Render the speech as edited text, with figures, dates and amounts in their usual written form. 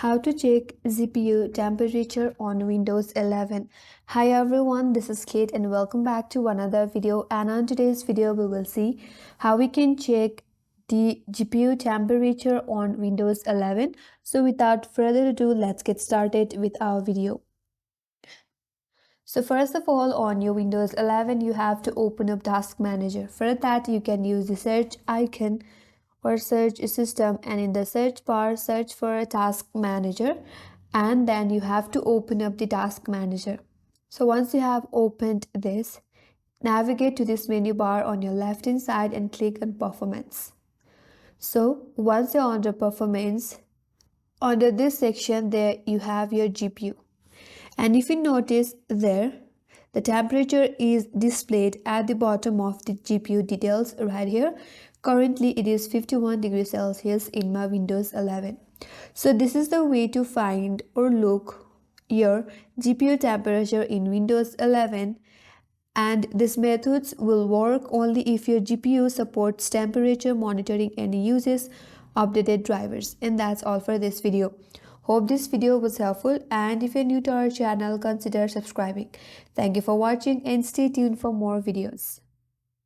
How to check GPU temperature on Windows 11. Hi everyone, this is Kate and welcome back to another video. And on today's video we will see how we can check the GPU temperature on Windows 11. So without further ado, let's get started with our video. So first of all, on your Windows 11 you have to open up Task Manager. For that you can use the search icon or search system, and in the search bar search for a Task Manager, and then you have to open up the Task Manager. So once you have opened this, navigate to this menu bar on your left hand side and click on Performance. So once you're under Performance, under this section there you have your GPU, and if you notice there, the temperature is displayed at the bottom of the GPU details right here. Currently it is 51 degrees Celsius in my Windows 11. So this is the way to find or look your GPU temperature in Windows 11, and these methods will work only if your GPU supports temperature monitoring and uses updated drivers. And that's all for this video. Hope this video was helpful, and if you're new to our channel, consider subscribing. Thank you for watching and stay tuned for more videos.